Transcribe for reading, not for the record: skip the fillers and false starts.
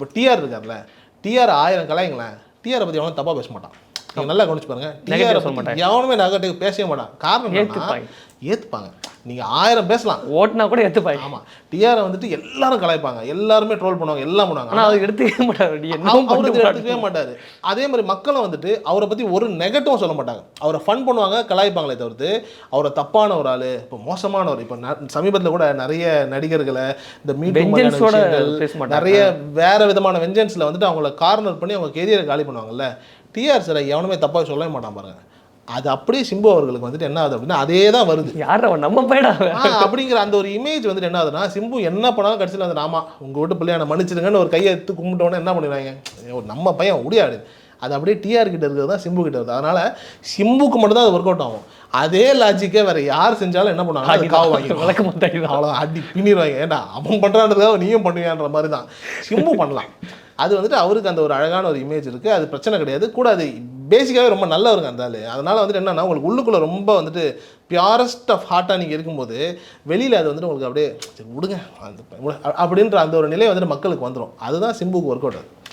இப்போ டிஆர் இருக்கார்ல, டிஆர் 1000 கலாய்ங்களேன், டிஆரை பற்றி எவனும் தப்பாக பேச மாட்டான். நீங்கள் நல்லா கவனிச்சு பாருங்க, டிஆரை பற்றி எவனுமே நெகட்டிவ் பேசவே மாட்டான். காரணம் ஏற்றுப்பாங்க. நீங்கள் 1000 பேசலாம், ஓட்டுனா கூட ஏற்றுப்பாங்க. ஆமாம், டிஆரை வந்துட்டு எல்லாரும் கலாய்ப்பாங்க, எல்லாருமே ட்ரோல் பண்ணுவாங்க, எல்லாம் பண்ணுவாங்க. ஆனால் அதை எடுத்துக்கவே மாட்டார், எடுத்துக்கவே மாட்டார். அதே மாதிரி மக்களும் வந்துட்டு அவரை பற்றி ஒரு நெகட்டிவும் சொல்ல மாட்டாங்க. அவரை ஃபன் பண்ணுவாங்க, கலாய்ப்பாங்களே தவிர்த்து அவரை தப்பான ஒரு ஆள், இப்போ மோசமானவர். இப்போ சமீபத்தில் கூட நிறைய நடிகர்களை இந்த மீட்டிங் நிறைய வேற விதமான வெஞ்சன்ஸில் வந்துட்டு அவங்கள கார்னர் பண்ணி அவங்க கெரியரை காலி பண்ணுவாங்கல்ல. டிஆர் சார் எவனுமே தப்பாக சொல்லவே மாட்டான் பாருங்க. அது அப்படியே சிம்பு அவர்களுக்கு வந்துட்டு என்ன ஆகுது அப்படின்னா அதே தான் வருது. யார் நம்ம போயிடா அப்படிங்கிற அந்த ஒரு இமேஜ் வந்துட்டு என்ன ஆகுதுன்னா, சிம்பு என்ன பண்ணாலும் கடைசியில் வந்து ஆமா உங்கள் வீட்டு பிள்ளையான மன்னிச்சிடுங்கன்னு ஒரு கையை எடுத்து கும்பிட்டோன்னே என்ன பண்ணிடுவாங்க, நம்ம பையன் முடியாது. அது அப்படியே டிஆர் கிட்ட இருக்கிறது தான் சிம்பு கிட்ட இருக்குது. அதனால சிம்புக்கு மட்டும்தான் அது ஒர்க் அவுட் ஆகும். அதே லாஜிக்கே வேற யார் செஞ்சாலும் என்ன பண்ணுவாங்க, அது காவு வாங்கி அவ்வளோ அடி பின்னிடுவாங்க. ஏன்டா அவன் பண்ணுறான்றதுக்காக நீயும் பண்ணுவியான்ற மாதிரி தான் சிம்பு பண்ணலாம். அது வந்துட்டு அவருக்கு அந்த ஒரு அழகான ஒரு இமேஜ் இருக்குது, அது பிரச்சனை கிடையாது. கூட அது பேசிக்காகவே ரொம்ப நல்லவருங்க அந்த ஆள். அதனால் வந்துட்டு என்னன்னா, உங்களுக்கு உள்ளுக்குள்ளே ரொம்ப வந்துட்டு பியூரஸ்ட் ஆஃப் ஹார்ட்டாக நீங்கள் இருக்கும்போது வெளியில் அது வந்துட்டு உங்களுக்கு அப்படியே சரி விடுங்க அப்படின்ற அந்த ஒரு நிலை வந்துட்டு மக்களுக்கு வந்துடும். அதுதான் சிம்புக்கு ஒர்க் அவுட் ஆகுது.